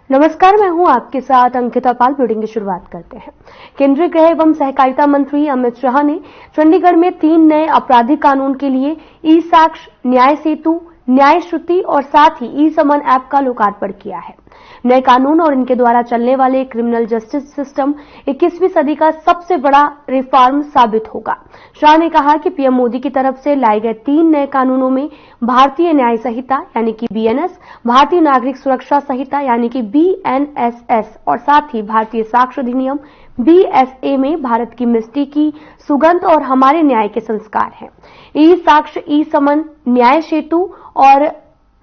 नमस्कार, मैं हूं आपके साथ अंकिता पाल। बुलेटिन की शुरुआत करते हैं। केंद्रीय गृह एवं सहकारिता मंत्री अमित शाह ने चंडीगढ़ में 3 नए आपराधिक कानून के लिए ई साक्ष्य, न्याय सेतु, न्याय श्रुति और साथ ही ई समन ऐप का लोकार्पण किया है। नए कानून और इनके द्वारा चलने वाले क्रिमिनल जस्टिस सिस्टम 21वीं सदी का सबसे बड़ा रिफॉर्म साबित होगा। शाह ने कहा कि पीएम मोदी की तरफ से लाए गए 3 नए कानूनों में भारतीय न्याय संहिता यानी कि बीएनएस, भारतीय नागरिक सुरक्षा संहिता यानी कि बीएनएसएस और साथ ही भारतीय साक्ष्य अधिनियम बीएसए में भारत की मिट्टी की सुगंध और हमारे न्याय के संस्कार हैं। ई साक्ष्य, ई समन, न्याय सेतु और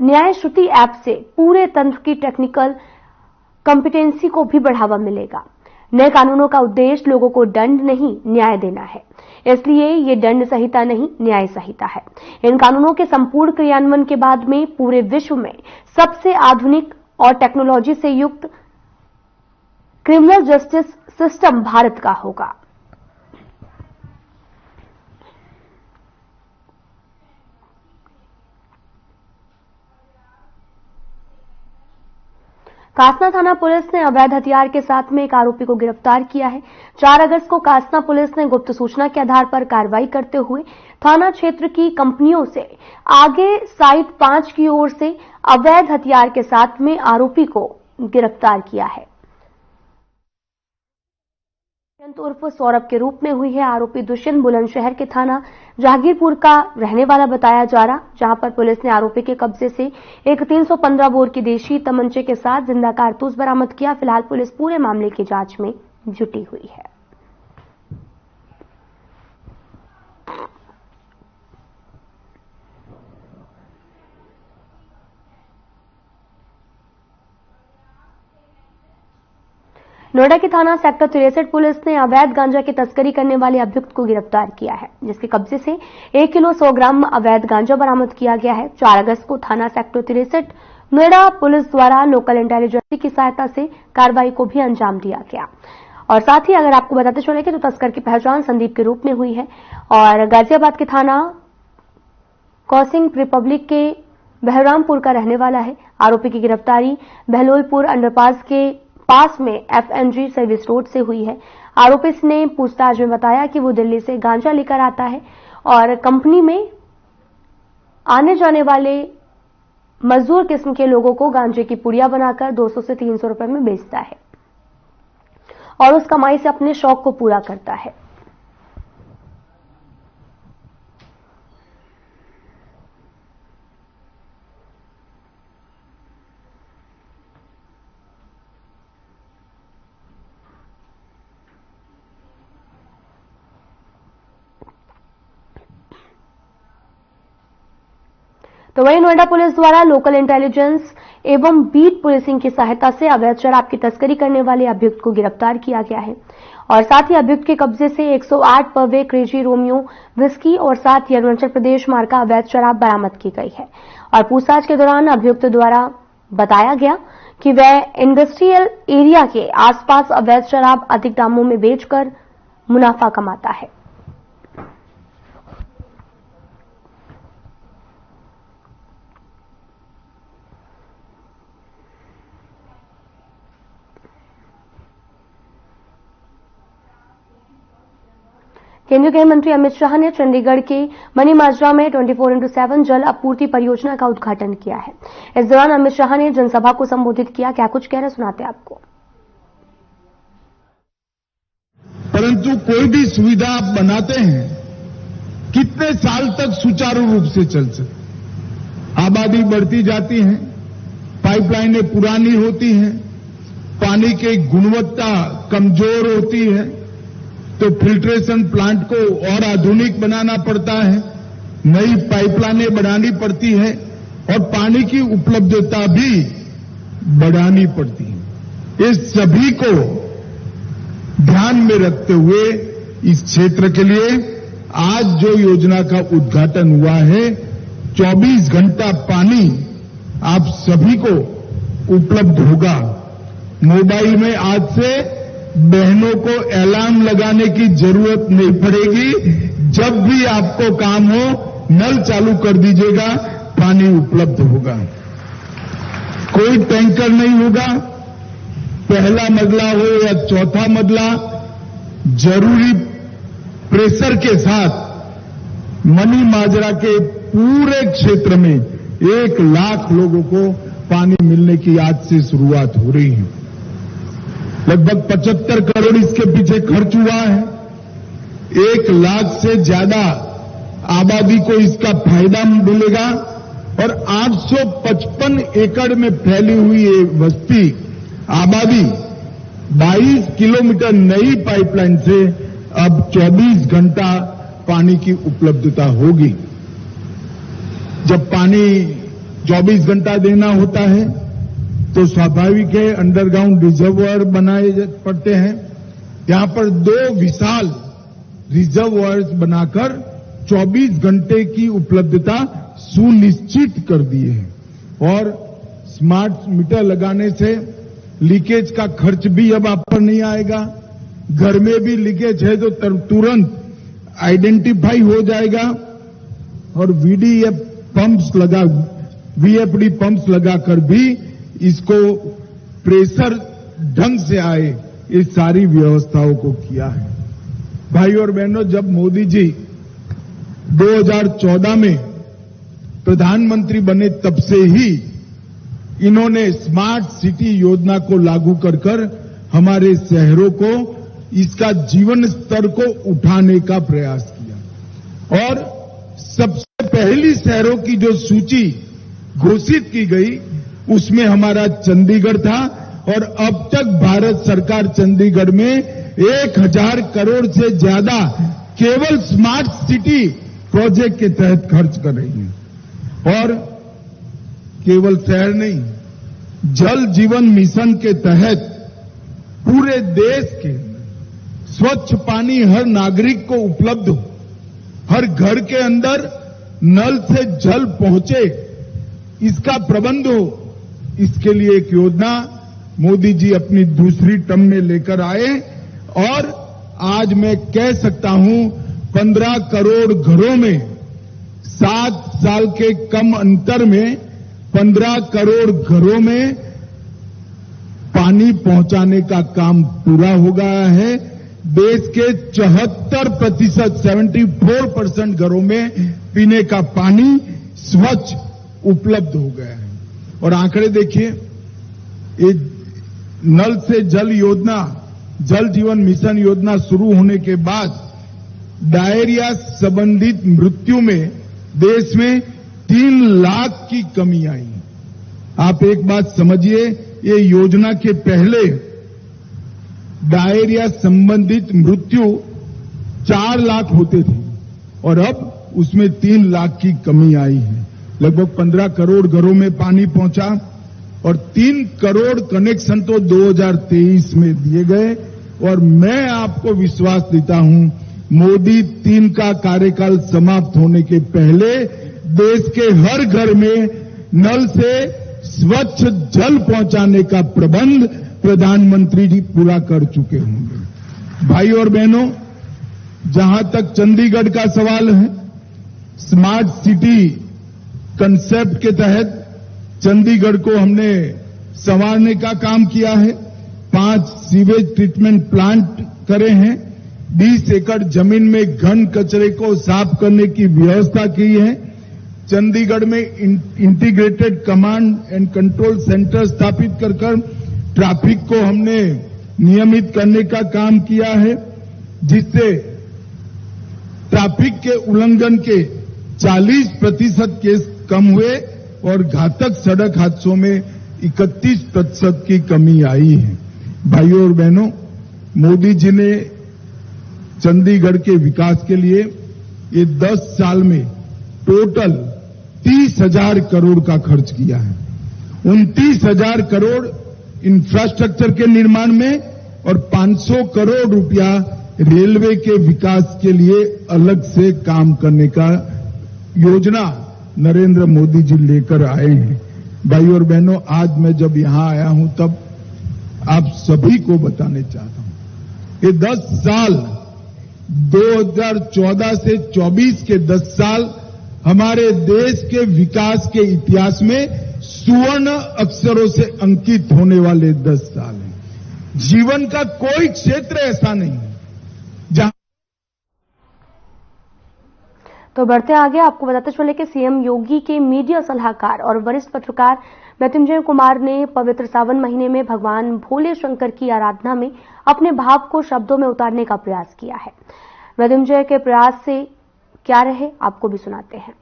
न्याय श्रुति ऐप से पूरे तंत्र की टेक्निकल कॉम्पिटेंसी को भी बढ़ावा मिलेगा। नए कानूनों का उद्देश्य लोगों को दंड नहीं, न्याय देना है। इसलिए ये दंड संहिता नहीं, न्याय संहिता है। इन कानूनों के संपूर्ण क्रियान्वयन के बाद में पूरे विश्व में सबसे आधुनिक और टेक्नोलॉजी से युक्त क्रिमिनल जस्टिस सिस्टम भारत का होगा। कासना थाना पुलिस ने अवैध हथियार के साथ में एक आरोपी को गिरफ्तार किया है। 4 अगस्त को कासना पुलिस ने गुप्त सूचना के आधार पर कार्रवाई करते हुए थाना क्षेत्र की कंपनियों से आगे साइट 5 की ओर से अवैध हथियार के साथ में आरोपी को गिरफ्तार किया है। उर्फ सौरभ के रूप में हुई है। आरोपी दुष्यंत बुलंदशहर के थाना जहांगीरपुर का रहने वाला बताया जा रहा, जहां पर पुलिस ने आरोपी के कब्जे से एक 315 बोर की देशी तमंचे के साथ जिंदा कारतूस बरामद किया। फिलहाल पुलिस पूरे मामले की जांच में जुटी हुई है। नोएडा की थाना सेक्टर 63 पुलिस ने अवैध गांजा की तस्करी करने वाले अभियुक्त को गिरफ्तार किया है, जिसके कब्जे से 1 किलो 100 ग्राम अवैध गांजा बरामद किया गया है। 4 अगस्त को थाना सेक्टर 63 नोएडा पुलिस द्वारा लोकल इंटेलिजेंस की सहायता से कार्रवाई को भी अंजाम दिया गया। और साथ ही अगर आपको बताते चले कि तो तस्कर की पहचान संदीप के रूप में हुई है और गाजियाबाद के थाना कौसिंग रिपब्लिक के बहरामपुर का रहने वाला है। आरोपी की गिरफ्तारी बहलोईपुर अंडरपास के पास में एफएनजी सर्विस रोड से हुई है। आरोपी ने पूछताछ में बताया कि वो दिल्ली से गांजा लेकर आता है और कंपनी में आने जाने वाले मजदूर किस्म के लोगों को गांजे की पुड़िया बनाकर 200 से 300 रुपए में बेचता है और उस कमाई से अपने शौक को पूरा करता है। तो वहीं नोएडा पुलिस द्वारा लोकल इंटेलिजेंस एवं बीट पुलिसिंग की सहायता से अवैध शराब की तस्करी करने वाले अभियुक्त को गिरफ्तार किया गया है और साथ ही अभियुक्त के कब्जे से 108 पवे क्रेजी रोमियो विस्की और साथ ही अरुणाचल प्रदेश मार्ग का अवैध शराब बरामद की गई है। और पूछताछ के दौरान अभियुक्त द्वारा बताया गया कि वह इंडस्ट्रियल एरिया के आसपास अवैध शराब अधिक दामों में बेचकर मुनाफा कमाता है। केंद्रीय गृह मंत्री अमित शाह ने चंडीगढ़ के मनीमाजरा में 24x7 जल आपूर्ति परियोजना का उद्घाटन किया है। इस दौरान अमित शाह ने जनसभा को संबोधित किया। क्या कुछ कह रहे सुनाते आपको। परंतु कोई भी सुविधा आप बनाते हैं, कितने साल तक सुचारू रूप से चल सकती। आबादी बढ़ती जाती है, पाइपलाइनें पुरानी होती हैं, पानी की गुणवत्ता कमजोर होती है, तो फिल्ट्रेशन प्लांट को और आधुनिक बनाना पड़ता है, नई पाइपलाइनें बनानी पड़ती है और पानी की उपलब्धता भी बढ़ानी पड़ती है। इस सभी को ध्यान में रखते हुए इस क्षेत्र के लिए आज जो योजना का उद्घाटन हुआ है, 24 घंटा पानी आप सभी को उपलब्ध होगा। मोबाइल में आज से बहनों को अलार्म लगाने की जरूरत नहीं पड़ेगी। जब भी आपको काम हो, नल चालू कर दीजिएगा, पानी उपलब्ध होगा। कोई टैंकर नहीं होगा, पहला मजला हो या चौथा मजला, जरूरी प्रेशर के साथ मनी माजरा के पूरे क्षेत्र में 1 लाख लोगों को पानी मिलने की आज से शुरुआत हो रही है। लगभग 75 करोड़ इसके पीछे खर्च हुआ है। 1 लाख से ज्यादा आबादी को इसका फायदा मिलेगा और 855 एकड़ में फैली हुई ये बस्ती आबादी 22 किलोमीटर नई पाइपलाइन से अब 24 घंटा पानी की उपलब्धता होगी। जब पानी 24 घंटा देना होता है तो स्वाभाविक है अंडरग्राउंड रिजर्वायर बनाए पड़ते हैं। यहां पर 2 विशाल रिजर्वायर्स बनाकर 24 घंटे की उपलब्धता सुनिश्चित कर दिए हैं और स्मार्ट मीटर लगाने से लीकेज का खर्च भी अब आप पर नहीं आएगा। घर में भी लीकेज है तो तुरंत आइडेंटिफाई हो जाएगा और वीएफडी पंप्स लगाकर भी इसको प्रेशर ढंग से आए, ये सारी व्यवस्थाओं को किया है। भाई और बहनों, जब मोदी जी 2014 में प्रधानमंत्री बने तब से ही इन्होंने स्मार्ट सिटी योजना को लागू कर हमारे शहरों को इसका जीवन स्तर को उठाने का प्रयास किया और सबसे पहली शहरों की जो सूची घोषित की गई उसमें हमारा चंडीगढ़ था और अब तक भारत सरकार चंडीगढ़ में 1000 करोड़ से ज्यादा केवल स्मार्ट सिटी प्रोजेक्ट के तहत खर्च कर रही है। और केवल शहर नहीं, जल जीवन मिशन के तहत पूरे देश के स्वच्छ पानी हर नागरिक को उपलब्ध हो, हर घर के अंदर नल से जल पहुंचे, इसका प्रबंध हो, इसके लिए एक योजना मोदी जी अपनी दूसरी टर्म में लेकर आए और आज मैं कह सकता हूं 15 करोड़ घरों में 7 साल के कम अंतर में 15 करोड़ घरों में पानी पहुंचाने का काम पूरा हो गया है। देश के 74% घरों में पीने का पानी स्वच्छ उपलब्ध हो गया है। और आंकड़े देखिए, ये नल से जल योजना, जल जीवन मिशन योजना शुरू होने के बाद डायरिया संबंधित मृत्यु में देश में 3 लाख की कमी आई। आप एक बात समझिए, ये योजना के पहले डायरिया संबंधित मृत्यु 4 लाख होते थे और अब उसमें 3 लाख की कमी आई है। लगभग 15 करोड़ घरों में पानी पहुंचा और 3 करोड़ कनेक्शन तो 2023 में दिए गए। और मैं आपको विश्वास देता हूं, मोदी 3 का कार्यकाल समाप्त होने के पहले देश के हर घर में नल से स्वच्छ जल पहुंचाने का प्रबंध प्रधानमंत्री जी पूरा कर चुके होंगे। भाई और बहनों, जहां तक चंडीगढ़ का सवाल है, स्मार्ट सिटी कंसेप्ट के तहत चंडीगढ़ को हमने संवारने का काम किया है। 5 सीवेज ट्रीटमेंट प्लांट करे हैं, 20 एकड़ जमीन में घन कचरे को साफ करने की व्यवस्था की है। चंडीगढ़ में integrated command and control centre स्थापित कर ट्रैफिक को हमने नियमित करने का काम किया है, जिससे ट्रैफिक के उल्लंघन के 40% केस कम हुए और घातक सड़क हादसों में 31% की कमी आई है। भाइयों और बहनों, मोदी जी ने चंडीगढ़ के विकास के लिए ये 10 साल में टोटल 30,000 करोड़ का खर्च किया है। 29,000 करोड़ इंफ्रास्ट्रक्चर के निर्माण में और 500 करोड़ रुपया रेलवे के विकास के लिए अलग से काम करने का योजना नरेंद्र मोदी जी लेकर आए हैं। भाइयों और बहनों, आज मैं जब यहां आया हूं तब आप सभी को बताने चाहता हूं, ये 10 साल 2014 से 24 के 10 साल हमारे देश के विकास के इतिहास में सुवर्ण अक्षरों से अंकित होने वाले 10 साल हैं। जीवन का कोई क्षेत्र ऐसा नहीं है जहां। तो बढ़ते आगे आपको बताते चले कि सीएम योगी के मीडिया सलाहकार और वरिष्ठ पत्रकार मृत्युंजय कुमार ने पवित्र सावन महीने में भगवान भोले शंकर की आराधना में अपने भाव को शब्दों में उतारने का प्रयास किया है। मृत्युंजय के प्रयास से क्या रहे आपको भी सुनाते हैं।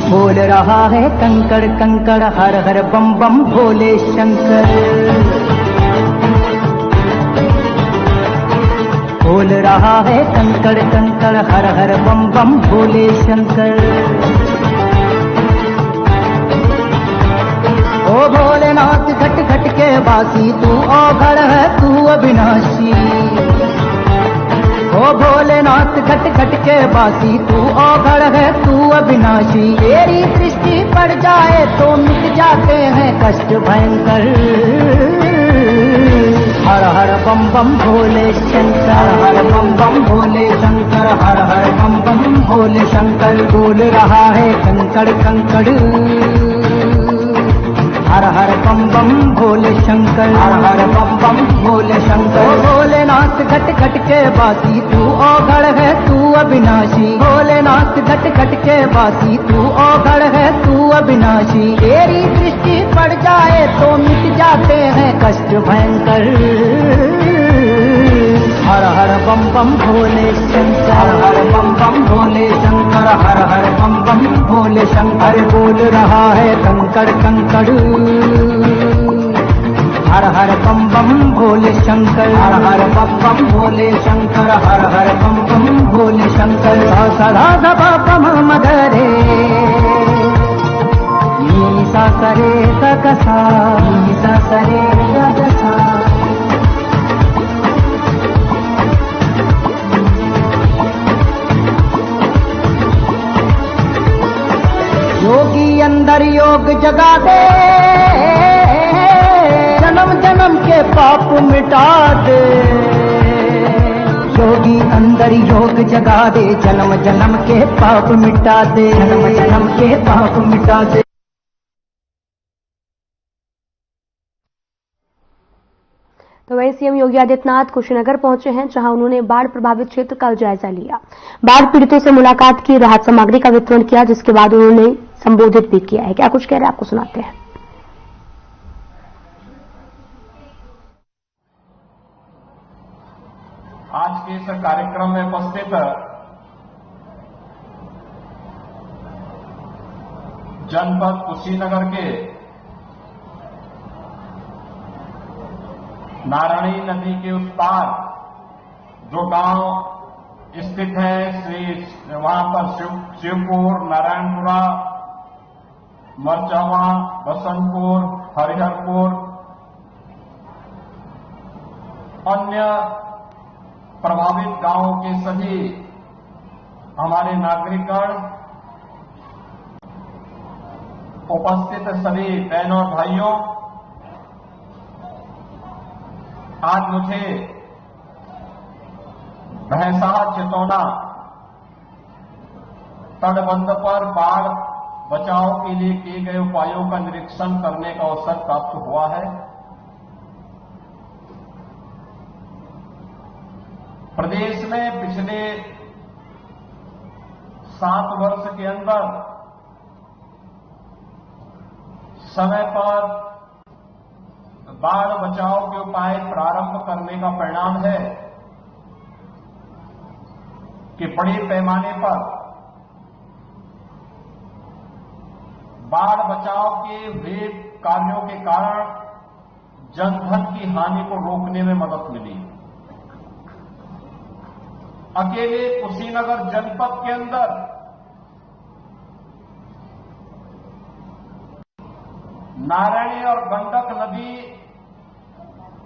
बोल रहा है कंकड़ कंकड़ हर हर बम बम भोले शंकर। बोल रहा है कंकड़ कंकड़ हर हर बम बम भोले शंकर। ओ भोलेनाथ घट घट के वासी तू औघड़ है तू अविनाशी। ओ भोलेनाथ घट घट के वासी तू औघड़ है तू अविनाशी। तेरी दृष्टि पड़ जाए तो मिट जाते हैं कष्ट भयंकर। हर हर बम बम भोले शंकर हर बम बम भोले शंकर हर हर बम बम भोले शंकर। बोल रहा है कंकड़ कंकड़ हर हर बम बम भोले शंकर हर हर बम बम भोले शंकर। भोलेनाथ घट घट के वासी तू औघड़ है तू अविनाशी। भोलेनाथ घट घट के वासी तू औघड़ है तू अविनाशी। तेरी दृष्टि पड़ जाए तो मिट जाते हैं कष्ट भयंकर। हर हर बम बम भोले शंकर हर हर बम बम भोले शंकर हर हर बम बम भोले शंकर। बोल रहा है कंकड़ कंकड़ हर हर बम बम भोले शंकर हर हर बम बम भोले शंकर हर हर बम बम भोले शंकर। सदा सभा पम मगरे नी सा सरे सकसा नी सा सरे सकसा। योगी अंदर योग जगा दे जन्म जन्म के पाप मिटा दे। योगी अंदर योग जगा दे जन्म जन्म के पाप मिटा दे जन्म जन्म के पाप मिटा दे। तो वहीं सीएम योगी आदित्यनाथ कुशीनगर पहुंचे हैं, जहां उन्होंने बाढ़ प्रभावित क्षेत्र का जायजा लिया। बाढ़ पीड़ितों से मुलाकात की, राहत सामग्री का वितरण किया, जिसके बाद उन्होंने संबोधित भी किया है। क्या कुछ कह रहे हैं आपको सुनाते हैं। आज के इस कार्यक्रम में उपस्थित जनपद कुशीनगर के नारायणी नदी के उस पार जो गांव स्थित है वहां पर शिवपुर, नारायणपुरा, मरचावा, बसंतपुर, हरिहरपुर, अन्य प्रभावित गांवों के सभी हमारे नागरिकगण, उपस्थित सभी बहनों और भाइयों, आज मुझे भैंसाहा चितौना तटबंध पर बाढ़ बचाव के लिए किए गए उपायों का निरीक्षण करने का अवसर प्राप्त हुआ है। प्रदेश में पिछले 7 वर्ष के अंदर समय पर बाढ़ बचाव के उपाय प्रारंभ करने का परिणाम है कि बड़े पैमाने पर बाढ़ बचाव के हुए कार्यों के कारण जनधन की हानि को रोकने में मदद मिली। अकेले कुशीनगर जनपद के अंदर नारायणी और गंडक नदी,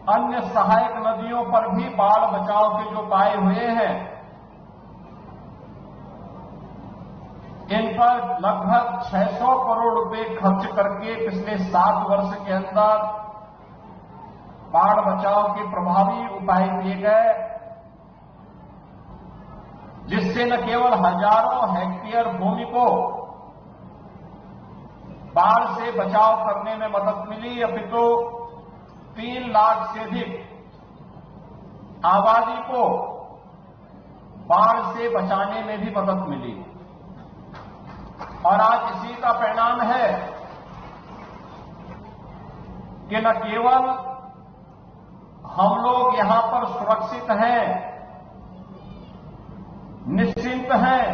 अन्य सहायक नदियों पर भी बाढ़ बचाव के जो उपाय हुए हैं, इन पर लगभग 600 करोड़ रुपए खर्च करके पिछले 7 वर्ष के अंदर बाढ़ बचाव के प्रभावी उपाय किए गए, जिससे न केवल हजारों हेक्टेयर भूमि को बाढ़ से बचाव करने में मदद मिली, अपितु 3 लाख से अधिक आबादी को बाढ़ से बचाने में भी मदद मिली। और आज इसी का परिणाम है कि न केवल हम लोग यहां पर सुरक्षित हैं, निश्चिंत हैं,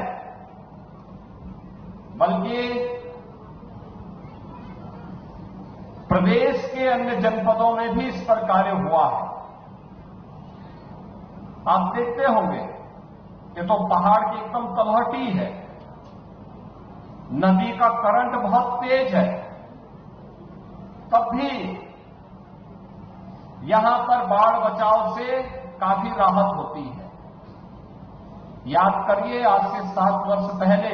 बल्कि प्रदेश के अन्य जनपदों में भी इस पर कार्य हुआ है। आप देखते होंगे ये तो पहाड़ की एकदम तलहटी है, नदी का करंट बहुत तेज है, तब भी यहां पर बाढ़ बचाव से काफी राहत होती है। याद करिए, आज से 7 वर्ष पहले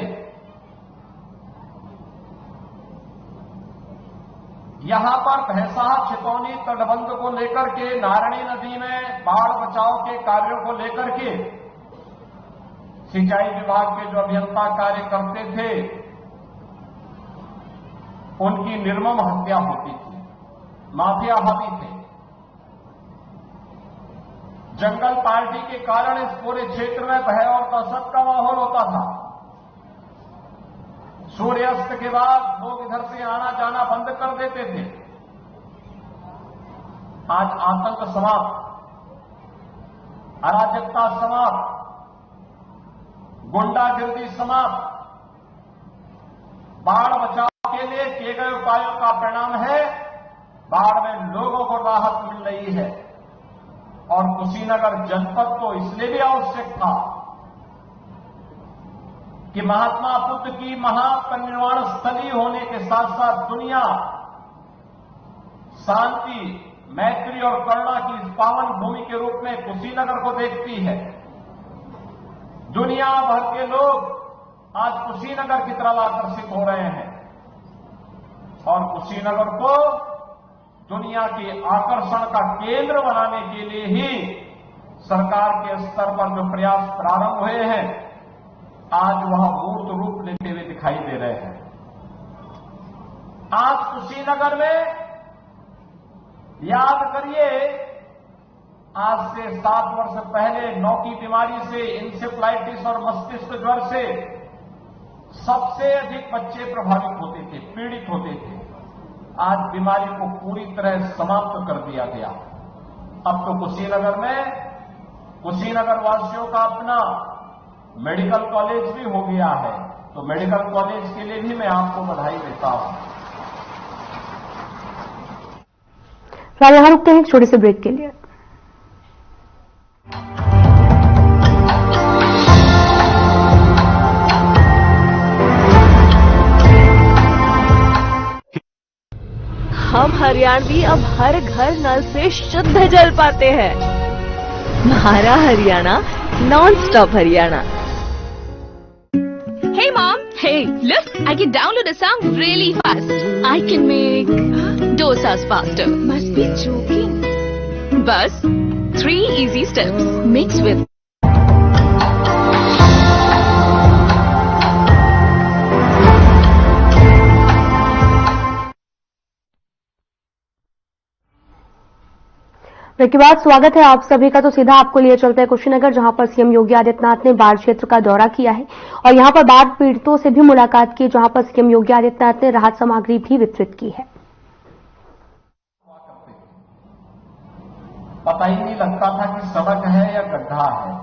यहां पर भैंसा छितौनी तटबंध को लेकर के, नारायणी नदी में बाढ़ बचाव के कार्यों को लेकर के सिंचाई विभाग के जो अभियंता कार्य करते थे, उनकी निर्मम हत्या होती थी, माफिया हावी थे। जंगल पार्टी के कारण इस पूरे क्षेत्र में भय और दहशत का माहौल होता था। सूर्यास्त के बाद लोग इधर से आना जाना बंद कर देते थे। आज आतंक समाप्त, अराजकता समाप्त, गुंडागिर्दी समाप्त, बाढ़ बचाव के लिए किए गए उपायों का परिणाम है बाढ़ में लोगों को राहत मिल रही है। और कुशीनगर जनपद को इसलिए भी आवश्यक था कि महात्मा बुद्ध की महापरिनिर्वाण स्थली होने के साथ साथ दुनिया शांति, मैत्री और करुणा की इस पावन भूमि के रूप में कुशीनगर को देखती है। दुनिया भर के लोग आज कुशीनगर की तरफ आकर्षित हो रहे हैं और कुशीनगर को दुनिया के आकर्षण का केंद्र बनाने के लिए ही सरकार के स्तर पर जो प्रयास प्रारंभ हुए हैं, आज वह मूर्त रूप लेते हुए दिखाई दे रहे हैं। आज कुशीनगर में याद करिए, आज से 7 वर्ष पहले नौ की बीमारी से, इंसेफ्लाइटिस और मस्तिष्क ज्वर से सबसे अधिक बच्चे प्रभावित होते थे, पीड़ित होते थे। आज बीमारी को पूरी तरह समाप्त कर दिया गया। अब तो कुशीनगर में कुशीनगर वासियों का अपना मेडिकल कॉलेज भी हो गया है, तो मेडिकल कॉलेज के लिए भी मैं आपको बधाई देता हूं। यहां रुकते हैं एक छोटे से ब्रेक के लिए। हम हरियाणवी अब हर घर नल से शुद्ध जल पाते हैं। हमारा Haryana non stop Haryana. Hey mom, hey, look, I can download a song really fast. I can make dosas faster. Must be joking. Bus, 3 easy steps. Mix with break के बाद स्वागत है आप सभी का। तो सीधा आपको लिए चलते हैं कुशीनगर, जहां पर सीएम योगी आदित्यनाथ ने बाढ़ क्षेत्र का दौरा किया है और यहां पर बाढ़ पीड़ितों से भी मुलाकात की, जहां पर सीएम योगी आदित्यनाथ ने राहत सामग्री भी वितरित की है। पता ही नहीं लगता था कि सड़क है या गड्ढा है,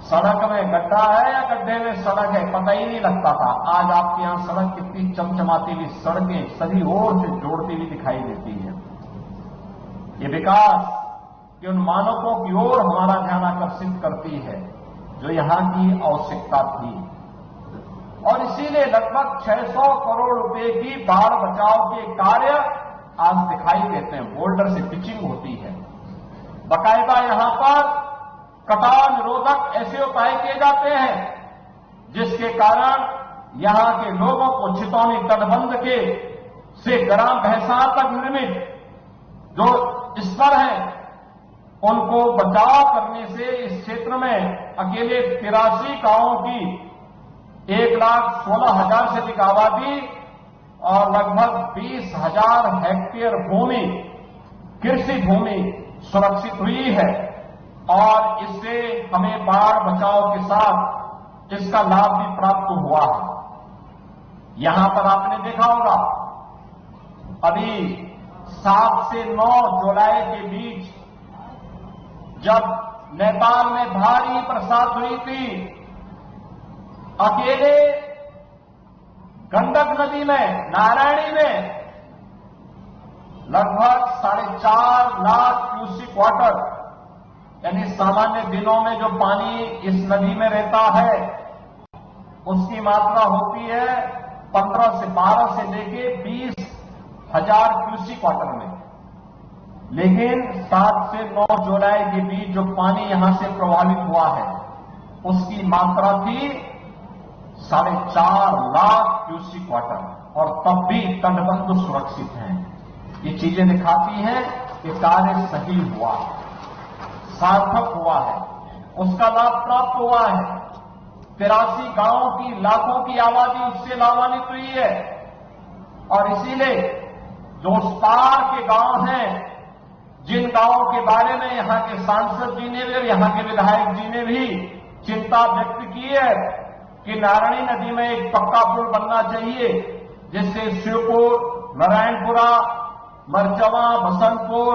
सड़क में गड्ढा है या गड्ढे में सड़क है, पता ही नहीं लगता था। आज आपके यहां सड़क कितनी चमचमाती हुई सड़कें सभी ओर से जोड़ती हुई दिखाई देती है। ये विकास के उन मानकों की ओर हमारा ध्यान आकर्षित करती है जो यहां की आवश्यकता थी। और इसीलिए लगभग 600 करोड़ रुपए की बाढ़ बचाव के कार्य आज दिखाई देते हैं। बोल्डर से पिचिंग होती है, बाकायदा यहां पर कटाव निरोधक ऐसे उपाय किए जाते हैं जिसके कारण यहां के लोगों को छितौनी तटबंध के से ग्राम भैंसा तक निर्मित जो स्तर है उनको बचाव करने से इस क्षेत्र में अकेले 83 गांवों की 1,16,000 से अधिक आबादी और लगभग 20,000 हेक्टेयर भूमि, कृषि भूमि सुरक्षित हुई है और इससे हमें बाढ़ बचाव के साथ इसका लाभ भी प्राप्त हुआ है। यहां पर आपने देखा होगा अभी 7 से 9 जुलाई के बीच जब नेपाल में भारी बरसात हुई थी, अकेले गंडक नदी में, नारायणी में लगभग 4.5 लाख क्यूसिक वाटर, यानी सामान्य दिनों में जो पानी इस नदी में रहता है उसकी मात्रा होती है 15 से 12 से लेके 20,000 क्यूसिक वाटर में। लेकिन 7 से 9 जुलाई के बीच जो पानी यहां से प्रभावित हुआ है उसकी मात्रा थी 4.5 लाख क्यूसिक वाटर, और तब भी तटबंध सुरक्षित हैं। ये चीजें दिखाती हैं कि कार्य सही हुआ है, सार्थक हुआ है, उसका लाभ प्राप्त हुआ है। 83 गांवों की, लाखों की आबादी उससे लाभान्वित हुई है और इसीलिए जो उस पार के गांव हैं, जिन गांवों के बारे में यहां के सांसद जी ने भी, यहां के विधायक जी ने भी चिंता व्यक्त की है कि नारायणी नदी में एक पक्का पुल बनना चाहिए जिससे शिवपुर, नारायणपुरा, मरचवा, बसंतपुर,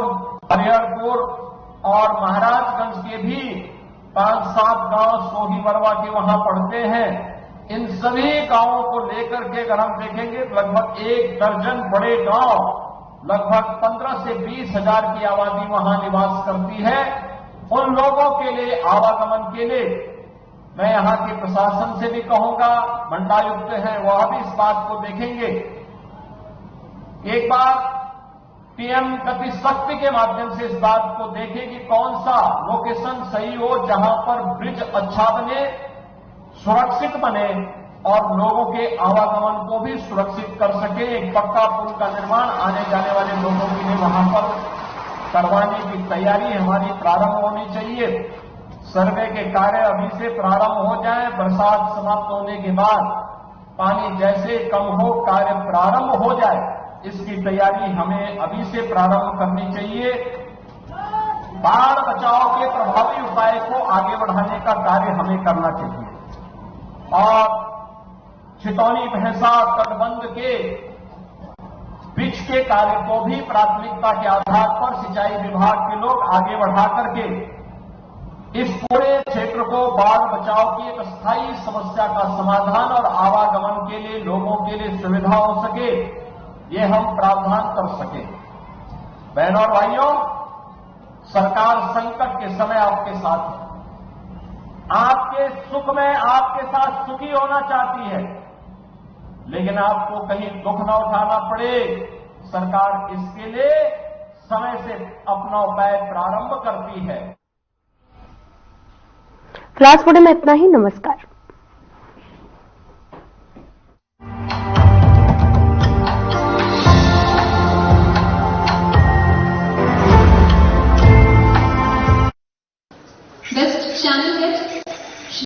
हरिहरपुर और महाराजगंज के भी 5-7 गांव सोही बरवा के वहां पड़ते हैं। इन सभी गांवों को लेकर के अगर हम देखेंगे लगभग 1 दर्जन बड़े गांव, लगभग 15 से 20,000 की आबादी वहां निवास करती है। उन लोगों के लिए, आवागमन के लिए मैं यहां के प्रशासन से भी कहूंगा, मंडलायुक्त हैं वह भी इस बात को देखेंगे। एक बार पीएम गति शक्ति के माध्यम से इस बात को देखें कि कौन सा लोकेशन सही हो जहां पर ब्रिज अच्छा बने, सुरक्षित बने और लोगों के आवागमन को भी सुरक्षित कर सके। एक पक्का पुल का निर्माण आने जाने वाले लोगों के लिए वहां पर करवाने की तैयारी हमारी प्रारंभ होनी चाहिए। सर्वे के कार्य अभी से प्रारंभ हो जाए, बरसात समाप्त होने के बाद पानी जैसे कम हो कार्य प्रारंभ हो जाए, इसकी तैयारी हमें अभी से प्रारंभ करनी चाहिए। बाढ़ बचाव के प्रभावी उपाय को आगे बढ़ाने का कार्य हमें करना चाहिए और छितौनी भैंसा तटबंध के पिच के कार्य को भी प्राथमिकता के आधार पर सिंचाई विभाग के लोग आगे बढ़ा करके इस पूरे क्षेत्र को बाढ़ बचाव की एक स्थायी समस्या का समाधान और आवागमन के लिए, लोगों के लिए सुविधा हो सके, ये हम प्रावधान कर सके। बहनों और भाइयों, सरकार संकट के समय आपके साथ है, आपके सुख में आपके साथ सुखी होना चाहती है, लेकिन आपको कहीं दुख न उठाना पड़े, सरकार इसके लिए समय से अपना उपाय प्रारंभ करती है। क्लास 4 में इतना ही। नमस्कार।